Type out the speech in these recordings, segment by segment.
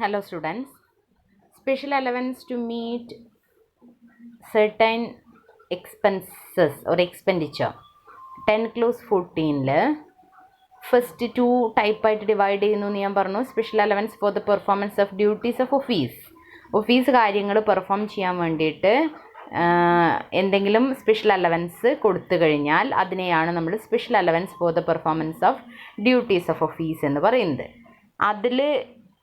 Hello students. Special allowance to meet certain expenses or expenditure. 10 clause 14 first two ടൈപ്പായിട്ട് divide ചെയ്യുന്നു എന്ന് ഞാൻ പറഞ്ഞു. Special allowance for the performance of duties of office കാര്യങ്ങൾ perform ചെയ്യാൻ വേണ്ടിയിട്ട് എന്തെങ്കിലും സ്പെഷ്യൽ അലവൻസ് കൊടുത്തു കഴിഞ്ഞാൽ അതിനെയാണ് നമ്മൾ special allowance for the performance of duties of office എന്ന് പറയുന്നത്. അതിൽ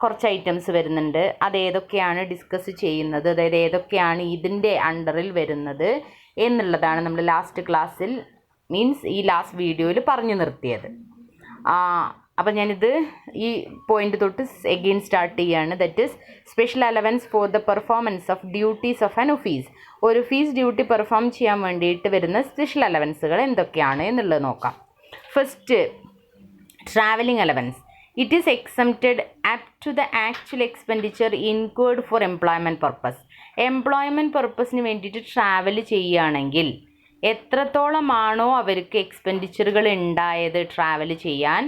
കുറച്ച് ഐറ്റംസ് വരുന്നുണ്ട്. അതേതൊക്കെയാണ് ഡിസ്കസ് ചെയ്യുന്നത്, അതായത് ഏതൊക്കെയാണ് ഇതിൻ്റെ അണ്ടറിൽ വരുന്നത് എന്നുള്ളതാണ് നമ്മൾ ലാസ്റ്റ് ക്ലാസ്സിൽ ഈ ലാസ്റ്റ് വീഡിയോയിൽ പറഞ്ഞു നിർത്തിയത്. അപ്പോൾ ഞാനിത് ഈ പോയിന്റ് തൊട്ട് എഗെയിൻ സ്റ്റാർട്ട് ചെയ്യുകയാണ്. That is special allowance for the performance of duties of an office. ഒരു ഓഫീസ് ഡ്യൂട്ടി പെർഫോം ചെയ്യാൻ വേണ്ടിയിട്ട് വരുന്ന സ്പെഷ്യൽ അലവൻസുകൾ എന്തൊക്കെയാണ് എന്നുള്ളത് നോക്കാം. First, travelling allowance. It is exempted up to the actual expenditure incurred for employment purpose. Employment പർപ്പസിന് വേണ്ടിയിട്ട് travel ചെയ്യുകയാണെങ്കിൽ എത്രത്തോളമാണോ അവർക്ക് എക്സ്പെൻഡിച്ചറുകൾ ഉണ്ടായത് ട്രാവൽ ചെയ്യാൻ,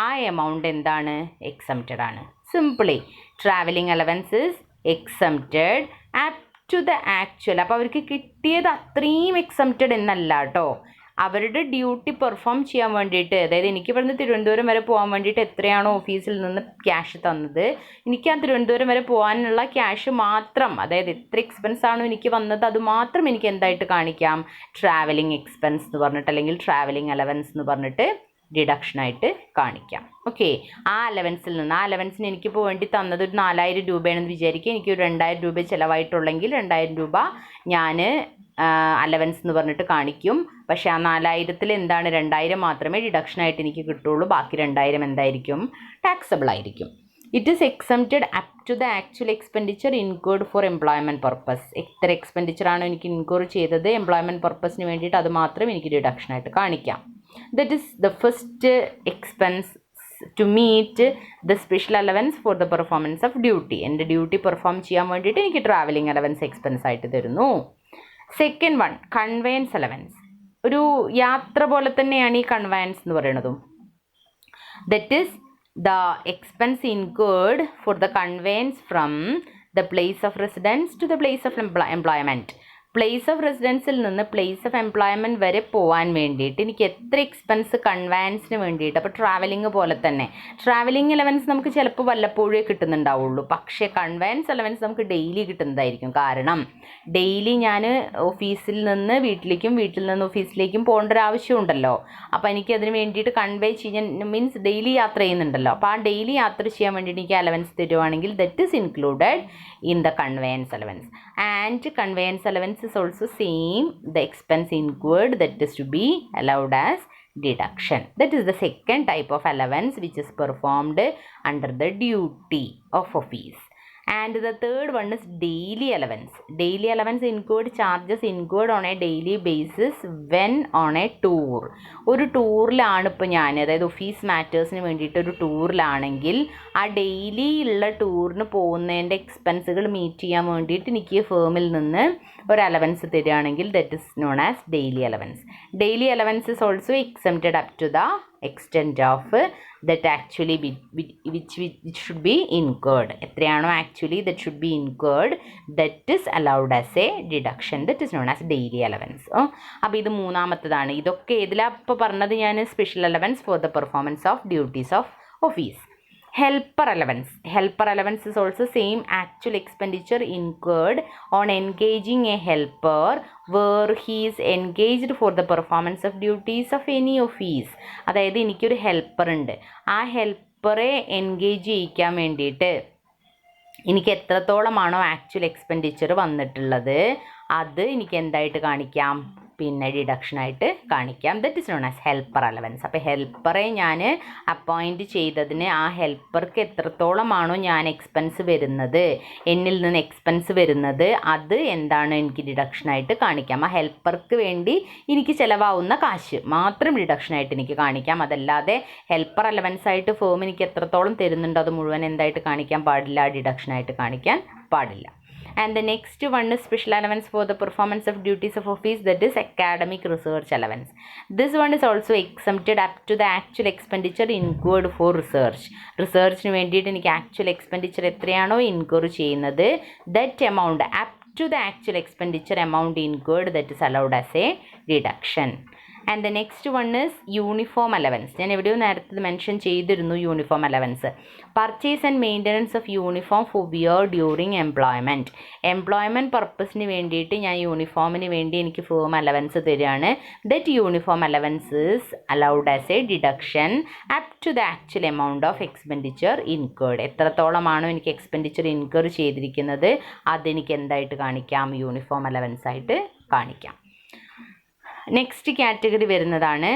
ആ എമൗണ്ട് എന്താണ്? എക്സംപ്റ്റഡ് ആണ്. Simply travelling allowances exempted up to the actual. അപ്പോൾ അവർക്ക് കിട്ടിയത് അത്രയും എക്സംപ്റ്റഡ് എന്നല്ല കേട്ടോ. അവരുടെ ഡ്യൂട്ടി പെർഫോം ചെയ്യാൻ വേണ്ടിയിട്ട്, അതായത് എനിക്ക് ഇവിടുന്ന് തിരുവനന്തപുരം വരെ പോകാൻ വേണ്ടിയിട്ട് എത്രയാണോ ഓഫീസിൽ നിന്ന് ക്യാഷ് തന്നത്, എനിക്ക് ആ തിരുവനന്തപുരം വരെ പോകാനുള്ള ക്യാഷ് മാത്രം, അതായത് എത്ര എക്സ്പെൻസ് ആണോ എനിക്ക് വന്നത് അത് മാത്രം എനിക്ക് എന്തായിട്ട് കാണിക്കാം? ട്രാവലിംഗ് എക്സ്പെൻസ് എന്ന് പറഞ്ഞിട്ട്, അല്ലെങ്കിൽ ട്രാവലിംഗ് അലവൻസ് എന്ന് പറഞ്ഞിട്ട് ഡിഡക്ഷനായിട്ട് കാണിക്കാം. ഓക്കെ, ആ അലവൻസിന് എനിക്കിപ്പോൾ വേണ്ടി തന്നത് ഒരു 4000 രൂപയാണെന്ന് വിചാരിക്കുക. എനിക്ക് ഒരു 2000 രൂപ ചിലവായിട്ടുള്ളെങ്കിൽ 2000 രൂപ ഞാൻ അലവൻസ് എന്ന് പറഞ്ഞിട്ട് കാണിക്കും. പക്ഷേ ആ 4000-ൽ എന്താണ് 2000 മാത്രമേ ഡിഡക്ഷനായിട്ട് എനിക്ക് കിട്ടുള്ളൂ. ബാക്കി 2000 എന്തായിരിക്കും? ടാക്സബിൾ ആയിരിക്കും. It is exempted up to the actual expenditure incurred for employment purpose. എത്ര എക്സ്പെൻഡിച്ചറാണോ എനിക്ക് ഇൻകോർ ചെയ്തത് എംപ്ലോയ്മെൻറ്റ് പർപ്പസിന് വേണ്ടിയിട്ട്, അത് മാത്രം എനിക്ക് ഡിഡക്ഷനായിട്ട് കാണിക്കാം. That is the first expense to meet the special allowance for the performance of duty. എൻ്റെ ഡ്യൂട്ടി പെർഫോം ചെയ്യാൻ വേണ്ടിയിട്ട് എനിക്ക് ട്രാവലിംഗ് അലവൻസ് എക്സ്പെൻസ് ആയിട്ട് തരുന്നു. Second one, conveyance allowance. ഒരു യാത്ര പോലെ തന്നെയാണ് ഈ കൺവെയൻസ് എന്ന് പറയുന്നതും. That is the expense incurred for the conveyance from the place of residence to the place of employment. Place of റെസിഡൻസിൽ നിന്ന് പ്ലേസ് ഓഫ് എംപ്ലോയ്മെൻറ്റ് വരെ പോകാൻ വേണ്ടിയിട്ട് എനിക്ക് എത്ര എക്സ്പെൻസ് കൺവെയൻസിന് വേണ്ടിയിട്ട്. അപ്പോൾ ട്രാവലിംഗ് പോലെ തന്നെ ട്രാവലിംഗ് അലവൻസ് നമുക്ക് ചിലപ്പോൾ വല്ലപ്പോഴേ കിട്ടുന്നുണ്ടാവുള്ളൂ. പക്ഷേ കൺവെയൻസ് അലവൻസ് നമുക്ക് ഡെയിലി കിട്ടുന്നതായിരിക്കും. കാരണം ഡെയിലി ഞാൻ ഓഫീസിൽ നിന്ന് വീട്ടിലേക്കും വീട്ടിൽ നിന്ന് ഓഫീസിലേക്കും പോകേണ്ട ഒരു ആവശ്യമുണ്ടല്ലോ. അപ്പോൾ എനിക്ക് അതിന് വേണ്ടിയിട്ട് കൺവേ ചെയ്യാൻ മീൻസ് ഡെയിലി യാത്ര ചെയ്യുന്നുണ്ടല്ലോ. അപ്പോൾ ആ ഡെയിലി യാത്ര ചെയ്യാൻ വേണ്ടിയിട്ട് എനിക്ക് അലവൻസ് തരുവാണെങ്കിൽ that is included in the conveyance allowance. And conveyance allowance is also same, the expense incurred that is to be allowed as deduction. That is the second type of allowance which is performed under the duty of office. And the third one is daily allowance. Daily allowance incurred charges incurred on a daily basis when on a tour. ഒരു ടൂറിലാണ് ഇപ്പോൾ ഞാൻ, അതായത് office മാറ്റേഴ്സിന് വേണ്ടിയിട്ട് ഒരു ടൂറിലാണെങ്കിൽ ആ daily ഉള്ള ടൂറിന് പോകുന്നതിൻ്റെ എക്സ്പെൻസുകൾ മീറ്റ് ചെയ്യാൻ വേണ്ടിയിട്ട് എനിക്ക് ഫേമിൽ നിന്ന് ഒരു അലവൻസ് തരികയാണെങ്കിൽ that is known as daily allowance. Daily allowance is also exempted up to the extent of that actually which should be incurred. എത്രയാണോ actually that should be incurred, that is allowed as a deduction, that is known as daily allowance. അപ്പോൾ ഇത് മൂന്നാമത്തതാണ്. ഇതൊക്കെ ഏതിലാണ് ഇപ്പോൾ പറഞ്ഞത് ഞാൻ? Special allowance for the performance of duties of office. Helper allowance. Helper allowance is also same, actual expenditure incurred on engaging a helper where he is engaged for the performance of duties of any office. അതായത് എനിക്കൊരു helper ഉണ്ട്, ആ ഹെൽപ്പറെ engage ചെയ്യിക്കാൻ വേണ്ടിയിട്ട് എനിക്ക് എത്രത്തോളമാണോ actual expenditure വന്നിട്ടുള്ളത് അത് എനിക്ക് എന്തായിട്ട് കാണിക്കാം? പിന്നെ ഡിഡക്ഷനായിട്ട് കാണിക്കാം. That is known as helper allowance. അപ്പോൾ ഹെൽപ്പറെ ഞാൻ അപ്പോയിൻറ്റ് ചെയ്തതിന് ആ ഹെൽപ്പർക്ക് എത്രത്തോളമാണോ ഞാൻ എക്സ്പെൻസ് വരുന്നത്, എന്നിൽ നിന്ന് എക്സ്പെൻസ് വരുന്നത്, അത് എന്താണ് എനിക്ക് ഡിഡക്ഷനായിട്ട് കാണിക്കാം. ആ ഹെൽപ്പർക്ക് വേണ്ടി എനിക്ക് ചിലവാകുന്ന കാശ് മാത്രം ഡിഡക്ഷനായിട്ട് എനിക്ക് കാണിക്കാം. അതല്ലാതെ ഹെൽപ്പർ അലവൻസ് ആയിട്ട് ഫേം എനിക്ക് എത്രത്തോളം തരുന്നുണ്ടോ അത് മുഴുവൻ എന്തായിട്ട് കാണിക്കാൻ പാടില്ല? ഡിഡക്ഷനായിട്ട് കാണിക്കാൻ പാടില്ല. And the next one is special allowance for the performance of duties of office, that is academic research allowance. This one is also exempted up to the actual expenditure incurred for research. റിസർച്ചിന് വേണ്ടിയിട്ട് എനിക്ക് actual expenditure എത്രയാണോ inquire ചെയ്യുന്നത്, that amount up to the actual expenditure amount incurred, that is allowed as a deduction. And the next one is uniform allowance. ഞാൻ എവിടെയോ നേരത്തെ mention ചെയ്തിരുന്നു uniform allowance. Purchase and maintenance of uniform for wear during employment. Employment പർപ്പസിന് വേണ്ടിയിട്ട് ഞാൻ യൂണിഫോമിന് വേണ്ടി എനിക്ക് ഫേം അലവൻസ് തരികയാണ്. That uniform allowance is allowed as a deduction up to the actual amount of expenditure incurred. എത്രത്തോളമാണോ എനിക്ക് എക്സ്പെൻഡിച്ചർ ഇൻകർ ചെയ്തിരിക്കുന്നത് അതെനിക്ക് എന്തായിട്ട് കാണിക്കാം, യൂണിഫോം അലവൻസ് ആയിട്ട് കാണിക്കാം. നെക്സ്റ്റ് കാറ്റഗറി വരുന്നതാണ്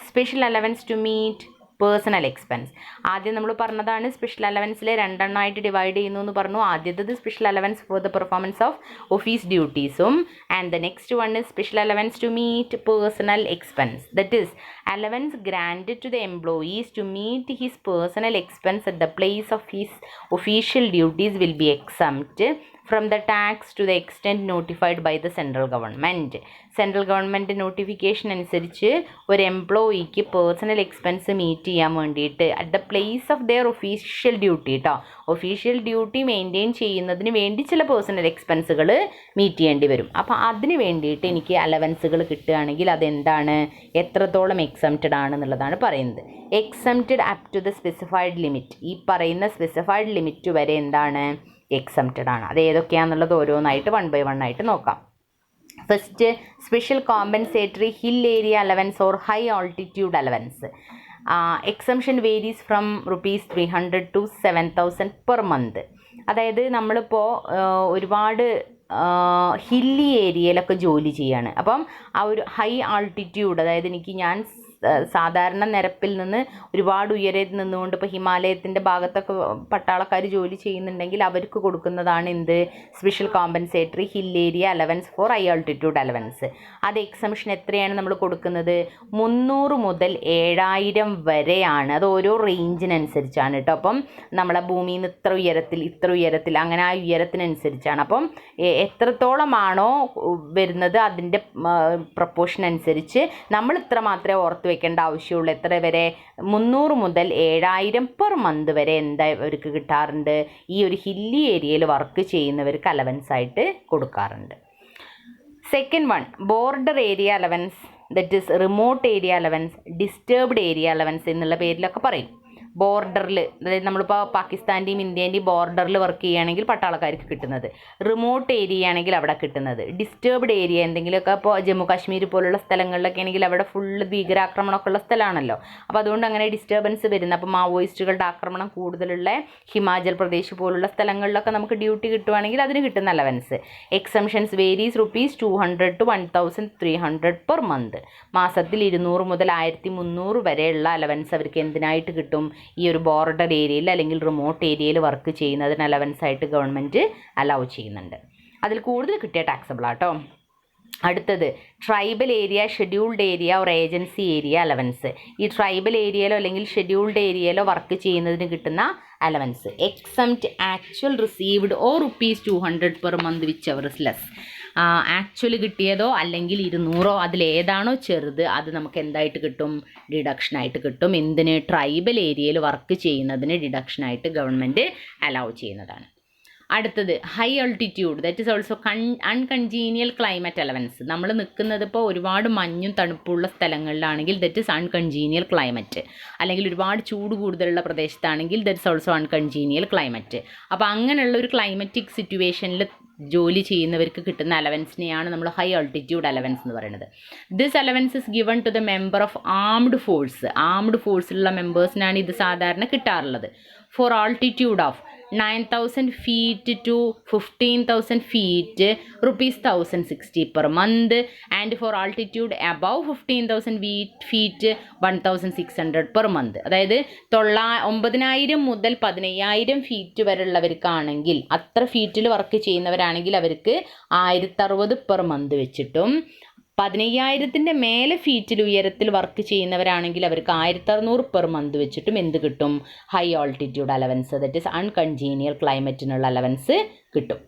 special allowance to meet personal expense. ആദ്യം നമ്മൾ പറഞ്ഞതാണ് സ്പെഷ്യൽ അലവൻസിലെ രണ്ടെണ്ണമായിട്ട് ഡിവൈഡ് ചെയ്യുന്നു എന്ന് പറഞ്ഞു. ആദ്യത്തേത് special allowance for the performance of office ഡ്യൂട്ടീസും, and the next one is special allowance to meet personal expense. That is allowance granted to the employees to meet his personal expense at the place of his official duties will be exempt from the tax to the extent notified by the central government. Central government notification അനുസരിച്ച് ഒരു എംപ്ലോയിക്ക് personal expense meet ചെയ്യാൻ വേണ്ടിയിട്ട് at the place of their official duty കേട്ടോ, official duty maintain ചെയ്യുന്നതിന് വേണ്ടി ചില personal എക്സ്പെൻസുകൾ meet ചെയ്യേണ്ടി വരും. അപ്പോൾ അതിന് വേണ്ടിയിട്ട് എനിക്ക് അലവൻസുകൾ കിട്ടുകയാണെങ്കിൽ അതെന്താണ്, എത്രത്തോളം എക്സംപ്റ്റഡ് ആണെന്നുള്ളതാണ് പറയുന്നത്. Exempted up to the specified limit. ഈ പറയുന്ന സ്പെസിഫൈഡ് ലിമിറ്റ് വരെ എന്താണ്, എക്സംപ്റ്റഡ് ആണ്. അത് ഏതൊക്കെയാണെന്നുള്ളത് ഓരോന്നായിട്ട് 1 by 1 ആയിട്ട് നോക്കാം. First special compensatory hill area allowance or high altitude allowance. Exemption varies from ₹300 to 7,000 per month. അതായത് നമ്മളിപ്പോൾ ഒരുപാട് ഹില്ലി ഏരിയയിലൊക്കെ ജോലി ചെയ്യാണ്. അപ്പം ആ ഒരു ഹൈ ആൾട്ടിറ്റ്യൂഡ്, അതായത് ഞാൻ സാധാരണ നിരപ്പിൽ നിന്ന് ഒരുപാട് ഉയരെ നിന്നുകൊണ്ട് ഇപ്പോൾ ഹിമാലയത്തിൻ്റെ ഭാഗത്തൊക്കെ പട്ടാളക്കാർ ജോലി ചെയ്യുന്നുണ്ടെങ്കിൽ അവർക്ക് കൊടുക്കുന്നതാണ് എന്ത്, special compensatory hill area allowance for high altitude allowance. അത് എക്സംഷൻ എത്രയാണ് നമ്മൾ കൊടുക്കുന്നത്, 300 മുതൽ 7,000 വരെയാണ്. അത് ഓരോ റേഞ്ചിനനുസരിച്ചാണ് കേട്ടോ. അപ്പം നമ്മളെ ഭൂമിയിൽ നിന്ന് ഇത്ര ഉയരത്തിൽ അങ്ങനെ ആ ഉയരത്തിനനുസരിച്ചാണ്. അപ്പം എത്രത്തോളമാണോ വരുന്നത് അതിൻ്റെ പ്രപ്പോർഷൻ അനുസരിച്ച് നമ്മൾ ഇത്ര മാത്രമേ ഓർത്ത് വെക്കേണ്ട ആവശ്യമുള്ളൂ. എത്ര വരെ, 300 മുതൽ 7,000 പെർ മന്ത് വരെ എന്താ അവർക്ക് കിട്ടാറുണ്ട്, ഈ ഒരു ഹില്ലി ഏരിയയിൽ വർക്ക് ചെയ്യുന്നവർക്ക് അലവൻസ് ആയിട്ട് കൊടുക്കാറുണ്ട്. Second one border area allowance, that is remote area allowance, disturbed area allowance എന്നുള്ള പേരിലൊക്കെ പറയും. ബോർഡറിൽ, അതായത് നമ്മളിപ്പോൾ പാകിസ്ഥാൻ്റെയും ഇന്ത്യേൻ്റെയും ബോർഡറിൽ വർക്ക് ചെയ്യുകയാണെങ്കിൽ പട്ടാളക്കാർക്ക് കിട്ടുന്നത്, റിമോട്ട് ഏരിയ ആണെങ്കിൽ അവിടെ കിട്ടുന്നത്, ഡിസ്റ്റർബ്ഡ് ഏരിയ എന്തെങ്കിലുമൊക്കെ ഇപ്പോൾ ജമ്മു കാശ്മീർ പോലുള്ള സ്ഥലങ്ങളിലൊക്കെ ആണെങ്കിൽ അവിടെ ഫുള്ള് ഭീകരാക്രമണമൊക്കെ ഉള്ള സ്ഥലമാണല്ലോ. അപ്പോൾ അതുകൊണ്ട് അങ്ങനെ ഡിസ്റ്റർബൻസ് വരുന്നത്, അപ്പോൾ മാവോയിസ്റ്റുകളുടെ ആക്രമണം കൂടുതലുള്ള ഹിമാചൽ പ്രദേശ് പോലുള്ള സ്ഥലങ്ങളിലൊക്കെ നമുക്ക് ഡ്യൂട്ടി കിട്ടുവാണെങ്കിൽ അതിന് കിട്ടുന്ന allowance. Exemptions varies ₹200 to 1,300 per month. മാസത്തിൽ 200 മുതൽ 1,300 വരെയുള്ള അലവൻസ് അവർക്ക് എന്തിനായിട്ട് കിട്ടും, ഈ ഒരു ബോർഡർ ഏരിയയിൽ അല്ലെങ്കിൽ റിമോട്ട് ഏരിയയിൽ വർക്ക് ചെയ്യുന്നതിന് അലവൻസ് ആയിട്ട് ഗവൺമെൻറ് അലൗ ചെയ്യുന്നുണ്ട്. അതിൽ കൂടുതൽ കിട്ടിയ ടാക്സബിൾ ആട്ടോ. അടുത്തത് tribal area, scheduled area or agency area allowance. ഈ ട്രൈബൽ ഏരിയയിലോ അല്ലെങ്കിൽ ഷെഡ്യൂൾഡ് ഏരിയയിലോ വർക്ക് ചെയ്യുന്നതിന് കിട്ടുന്ന allowance. Exempt actual received or ₹200 per month whichever is less. Actually കിട്ടിയതോ അല്ലെങ്കിൽ 200 അതിലേതാണോ ചെറുത് അത് നമുക്ക് എന്തായിട്ട് കിട്ടും, ഡിഡക്ഷനായിട്ട് കിട്ടും. എന്തിന്, ട്രൈബൽ ഏരിയയിൽ വർക്ക് ചെയ്യുന്നതിന് ഡിഡക്ഷനായിട്ട് ഗവൺമെൻറ് അലൗ ചെയ്യുന്നതാണ്. അടുത്തത് high altitude, that is also uncongenial climate allowance. നമ്മൾ നിൽക്കുന്നത് ഇപ്പോൾ ഒരുപാട് മഞ്ഞും തണുപ്പുള്ള സ്ഥലങ്ങളിലാണെങ്കിൽ ദറ്റ് ഈസ് അൺകൺജീനിയൽ ക്ലൈമറ്റ്, അല്ലെങ്കിൽ ഒരുപാട് ചൂട് കൂടുതലുള്ള പ്രദേശത്താണെങ്കിൽ that is also uncongenial climate. അപ്പോൾ അങ്ങനെയുള്ള ഒരു ക്ലൈമറ്റിക് സിറ്റുവേഷനിൽ ജോലി ചെയ്യുന്നവർക്ക് കിട്ടുന്ന അലവൻസിനെയാണ് നമ്മൾ ഹൈ ആൾട്ടിറ്റ്യൂഡ് അലവൻസ് എന്ന് പറയുന്നത്. This allowance is given to the member of armed force. Armed ഫോഴ്സിലുള്ള മെമ്പേഴ്സിനാണ് ഇത് സാധാരണ കിട്ടാറുള്ളത്. For altitude of 9,000 feet to 15,000 feet, ₹1,060 per month, and for altitude above 15,000 feet, 1,600 per month. അതായത് 9,000 മുതൽ 15,000 ഫീറ്റ് വരെ ഉള്ളവർക്കാണെങ്കിൽ, അത്ര ഫീറ്റിൽ വർക്ക് ചെയ്യുന്നവരാണെങ്കിൽ അവർക്ക് 1,060 പെർ മന്ത് വെച്ചിട്ടും, 15,000 മേലെ ഫീറ്റിൽ ഉയരത്തിൽ വർക്ക് ചെയ്യുന്നവരാണെങ്കിൽ അവർക്ക് 1,600 പെർ മന്ത് വെച്ചിട്ടും എന്ത് കിട്ടും, high altitude allowance, that is uncongenial ക്ലൈമറ്റിനുള്ള അലവൻസ് കിട്ടും.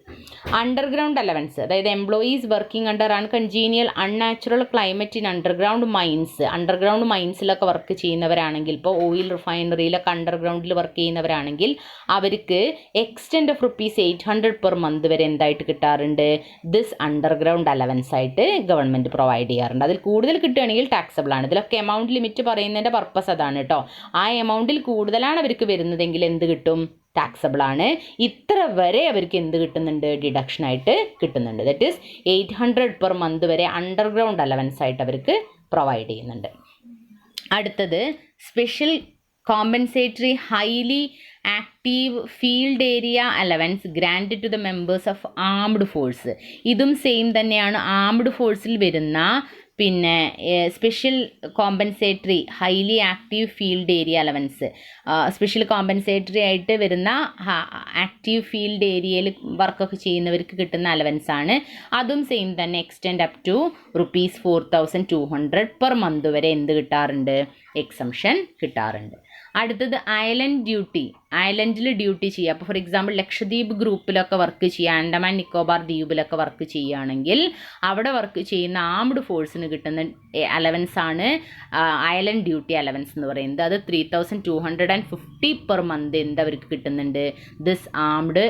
അണ്ടർഗ്രൗണ്ട് അലവൻസ്, അതായത് employees working under uncongenial unnatural climate in underground mines. Underground മൈൻസിലൊക്കെ വർക്ക് ചെയ്യുന്നവരാണെങ്കിൽ, ഇപ്പോൾ ഓയിൽ റിഫൈനറിയിലൊക്കെ അണ്ടർഗ്രൗണ്ടിൽ വർക്ക് ചെയ്യുന്നവരാണെങ്കിൽ അവർക്ക് എക്സ്റ്റെൻഡ് ഓഫ് ₹800 പെർ മന്ത് വരെ എന്തായിട്ട് കിട്ടാറുണ്ട്? ദിസ് അണ്ടർഗ്രൗണ്ട് അലവൻസ് ആയിട്ട് ഗവൺമെൻറ് പ്രൊവൈഡ് ചെയ്യാറുണ്ട്. അതിൽ കൂടുതൽ കിട്ടുകയാണെങ്കിൽ ടാക്സബിൾ ആണ്. ഇതിലൊക്കെ എമൗണ്ട് ലിമിറ്റ് പറയുന്നതിൻ്റെ പർപ്പസ് അതാണ് കേട്ടോ. ആ എമൗണ്ടിൽ കൂടുതലാണ് അവർക്ക് വരുന്നതെങ്കിൽ എന്ത് കിട്ടും? ടാക്സബിൾ ആണ്. ഇത്ര വരെ അവർക്ക് എന്ത് കിട്ടുന്നുണ്ട്? ഡിഡക്ഷനായിട്ട് കിട്ടുന്നുണ്ട്. ദറ്റ് ഈസ് 800 പെർ മന്ത് വരെ അണ്ടർഗ്രൗണ്ട് അലവൻസ് ആയിട്ട് അവർക്ക് പ്രൊവൈഡ് ചെയ്യുന്നുണ്ട്. അടുത്തത് special compensatory highly active field area allowance grand to the members of armed force. ഇതും സെയിം തന്നെയാണ്. ആംഡ് ഫോഴ്സിൽ വരുന്ന പിന്നെ special compensatory highly active field area allowance, special compensatory ആയിട്ട് വരുന്ന ആക്റ്റീവ് ഫീൽഡ് ഏരിയയിൽ വർക്കൊക്കെ ചെയ്യുന്നവർക്ക് കിട്ടുന്ന അലവൻസ് ആണ്. അതും സെയിം തന്നെ extend up to ₹4200 per month വരെ എന്ത് കിട്ടാറുണ്ട്? എക്സംഷൻ കിട്ടാറുണ്ട്. അടുത്തത് ഐലൻഡ് ഡ്യൂട്ടി. ഐലൻഡിൽ ഡ്യൂട്ടി ചെയ്യുക. അപ്പോൾ ഫോർ എക്സാമ്പിൾ ലക്ഷദ്വീപ് ഗ്രൂപ്പിലൊക്കെ വർക്ക് ചെയ്യുക, ആൻഡമാൻ നിക്കോബാർ ദ്വീപിലൊക്കെ വർക്ക് ചെയ്യുകയാണെങ്കിൽ അവിടെ വർക്ക് ചെയ്യുന്ന ആംഡ് ഫോഴ്സിന് കിട്ടുന്ന അലവൻസ് ആണ് ഐലൻഡ് ഡ്യൂട്ടി അലവൻസ് എന്ന് പറയുന്നത്. അത് 3250 പെർ മന്ത് എന്തവർക്ക് കിട്ടുന്നുണ്ട്? ദിസ് ആംഡ്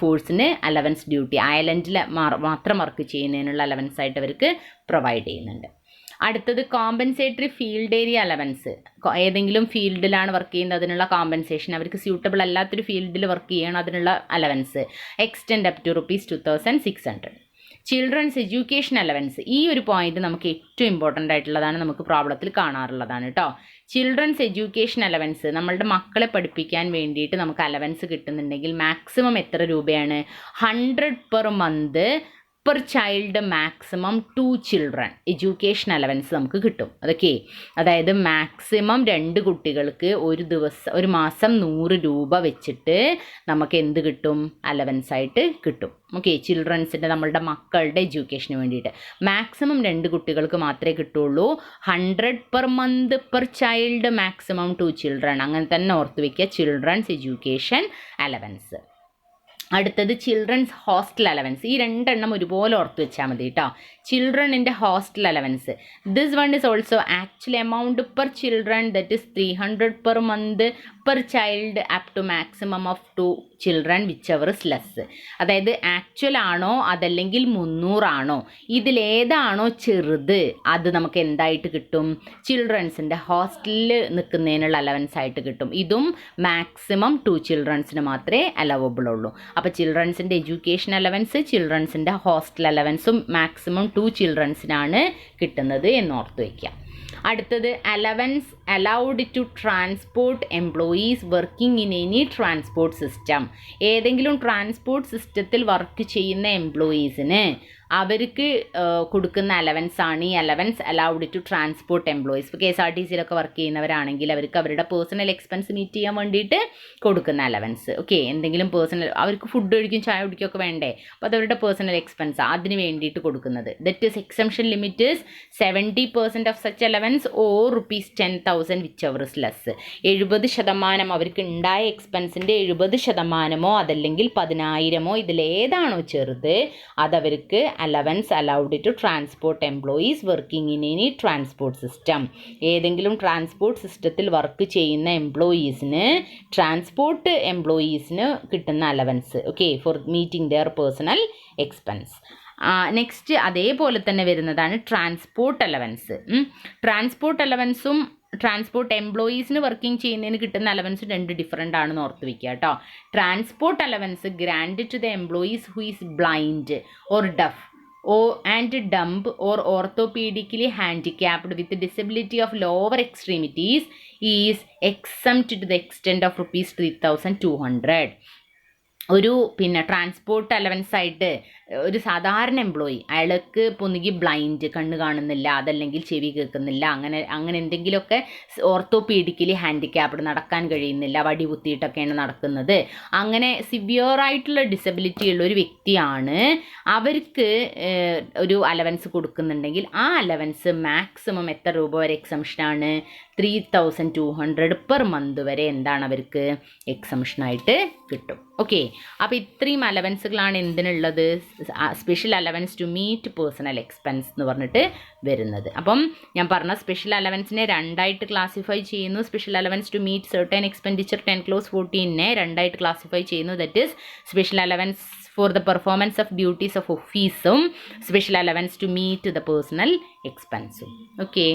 ഫോഴ്സിന് അലവൻസ് ഡ്യൂട്ടി ഐലൻഡിൽ മാത്രം വർക്ക് ചെയ്യുന്നതിനുള്ള അലവൻസ് ആയിട്ട് അവർക്ക് പ്രൊവൈഡ് ചെയ്യുന്നുണ്ട്. അടുത്തത് കോമ്പൻസേറ്ററി ഫീൽഡ് ഏരിയ അലവൻസ്. ഏതെങ്കിലും ഫീൽഡിലാണ് വർക്ക് ചെയ്യുന്നത് അതിനുള്ള കോമ്പൻസേഷൻ, അവർക്ക് സ്യൂട്ടബിൾ അല്ലാത്തൊരു ഫീൽഡിൽ വർക്ക് ചെയ്യണം അതിനുള്ള allowance extend up to ₹2600. Children's education allowance. ഈ ഒരു പോയിന്റ് നമുക്ക് ഏറ്റവും ഇമ്പോർട്ടൻ്റ് ആയിട്ടുള്ളതാണ്, നമുക്ക് പ്രോബ്ലത്തിൽ കാണാറുള്ളതാണ് കേട്ടോ. ചിൽഡ്രൻസ് എഡ്യൂക്കേഷൻ അലവൻസ്, നമ്മളുടെ മക്കളെ പഠിപ്പിക്കാൻ വേണ്ടിയിട്ട് നമുക്ക് അലവൻസ് കിട്ടുന്നുണ്ടെങ്കിൽ മാക്സിമം എത്ര രൂപയാണ്? 100 per month per child, maximum 2 children education allowance നമുക്ക് കിട്ടും. അതൊക്കെ അതായത് മാക്സിമം 2 കുട്ടികൾക്ക് ഒരു മാസം 100 രൂപ വെച്ചിട്ട് നമുക്ക് എന്ത് കിട്ടും? അലവൻസ് ആയിട്ട് കിട്ടും. ഓക്കെ, ചിൽഡ്രൻസിൻ്റെ നമ്മളുടെ മക്കളുടെ എഡ്യൂക്കേഷന് വേണ്ടിയിട്ട് മാക്സിമം 2 കുട്ടികൾക്ക് മാത്രമേ കിട്ടുള്ളൂ. 100 per month per child, maximum 2 children. അങ്ങനെ തന്നെ ഓർത്ത് വയ്ക്കുക, ചിൽഡ്രൻസ് എഡ്യൂക്കേഷൻ അലവൻസ്. അടുത്തത് ചിൽഡ്രൻസ് ഹോസ്റ്റൽ അലവൻസ്. ഈ 2 എണ്ണം ഒരുപോലെ ഓർത്ത് വെച്ചാൽ മതി കേട്ടോ. ചിൽഡ്രനിൻ്റെ hostel allowance, this one is also actual amount per children, that is 300 per month per child up to maximum of 2 children whichever is less. അതായത് ആക്ച്വൽ ആണോ അതല്ലെങ്കിൽ 300 ആണോ, ഇതിലേതാണോ ചെറുത് അത് നമുക്ക് എന്തായിട്ട് കിട്ടും? ചിൽഡ്രൻസിൻ്റെ ഹോസ്റ്റലിൽ നിൽക്കുന്നതിനുള്ള അലവൻസ് ആയിട്ട് കിട്ടും. ഇതും മാക്സിമം 2 ചിൽഡ്രൻസിന് മാത്രമേ അലവബിൾ ഉള്ളൂ. അപ്പോൾ ചിൽഡ്രൻസിൻ്റെ എഡ്യൂക്കേഷൻ അലവൻസ്, ചിൽഡ്രൻസിൻ്റെ ഹോസ്റ്റൽ അലവൻസും മാക്സിമം 2 ചിൽഡ്രൻസിനാണ് കിട്ടുന്നത് എന്നോർത്ത് വയ്ക്കുക. അടുത്തത് allowance allowed to transport employees working in any transport system. ഏതെങ്കിലും ട്രാൻസ്പോർട്ട് സിസ്റ്റത്തിൽ വർക്ക് ചെയ്യുന്ന എംപ്ലോയീസിന് അവർക്ക് കൊടുക്കുന്ന അലവൻസ് ആണ് ഈ allowance allowed to transport employees. ഇപ്പോൾ KSRTCയിലൊക്കെ വർക്ക് ചെയ്യുന്നവരാണെങ്കിൽ അവർക്ക് അവരുടെ പേഴ്സണൽ എക്സ്പെൻസ് മീറ്റ് ചെയ്യാൻ വേണ്ടിയിട്ട് കൊടുക്കുന്ന അലവൻസ്. ഓക്കെ, എന്തെങ്കിലും പേഴ്സണൽ അവർക്ക് ഫുഡ് കഴിക്കും ചായ കുടിക്കുകയൊക്കെ വേണ്ടേ, അപ്പോൾ അതവരുടെ പേഴ്സണൽ എക്സ്പെൻസ് അതിന് വേണ്ടിയിട്ട് കൊടുക്കുന്നത്. That is exemption limit is 70% of such allowance or ₹10,000 which ever is less. 70% അവർക്ക് ഉണ്ടായ എക്സ്പെൻസിൻ്റെ 70% അതല്ലെങ്കിൽ 10,000 ഇതിലേതാണോ ചെറുത് അതവർക്ക് allowance allowed to transport employees working in any transport system. ഏതെങ്കിലും ട്രാൻസ്പോർട്ട് സിസ്റ്റത്തിൽ വർക്ക് ചെയ്യുന്ന ട്രാൻസ്പോർട്ട് എംപ്ലോയീസിന് കിട്ടുന്ന allowance. Okay, for meeting their personal expense. Next അതേപോലെ തന്നെ വരുന്നതാണ് ട്രാൻസ്പോർട്ട് അലവൻസ്. ട്രാൻസ്പോർട്ട് അലവൻസും ട്രാൻസ്പോർട്ട് എംപ്ലോയീസിന് വർക്കിംഗ് ചെയ്യുന്നതിന് കിട്ടുന്ന അലവൻസ് 2 ഡിഫറൻ്റ് ആണെന്ന് ഓർത്ത് വയ്ക്കുക കേട്ടോ. Transport allowance grand to the employees who is blind or deaf and dumb or orthopaedically handicapped with disability of lower extremities is exempt to the extend of ₹3,200. ഒരു transport allowance ആയിട്ട് ഒരു സാധാരണ employee അയാൾക്ക് ഒന്നുകിൽ ബ്ലൈൻഡ് കണ്ണ് കാണുന്നില്ല അതല്ലെങ്കിൽ ചെവി കേൾക്കുന്നില്ല അങ്ങനെ എന്തെങ്കിലുമൊക്കെ ഓർത്തോപീഡിക്കലി ഹാൻഡിക്യാപ്ഡ് നടക്കാൻ കഴിയുന്നില്ല വടി കുത്തിയിട്ടൊക്കെയാണ് നടക്കുന്നത് അങ്ങനെ സിവിയറായിട്ടുള്ള ഡിസബിലിറ്റി ഉള്ള ഒരു വ്യക്തിയാണ് അവർക്ക് ഒരു അലവൻസ് കൊടുക്കുന്നുണ്ടെങ്കിൽ ആ അലവൻസ് മാക്സിമം എത്ര രൂപ വരെ എക്സംഷനാണ് 3200 പെർ മന്ത് വരെ എന്താണ് അവർക്ക് എക്സംഷനായിട്ട് കിട്ടും. ഓക്കെ, അപ്പോൾ ഇത്രയും അലവൻസുകളാണ് എന്തിനുള്ളത്, special allowance to meet personal expense എന്ന് പറഞ്ഞിട്ട് വരുന്നത്. അപ്പം ഞാൻ പറഞ്ഞ സ്പെഷ്യൽ അലവൻസിനെ രണ്ടായിട്ട് ക്ലാസിഫൈ ചെയ്യുന്നു. Special allowance to meet certain expenditure 10 clause 14 രണ്ടായിട്ട് ക്ലാസിഫൈ ചെയ്യുന്നു. That is special allowance for the performance of duties of office, special allowance to meet the personal expense. Okay.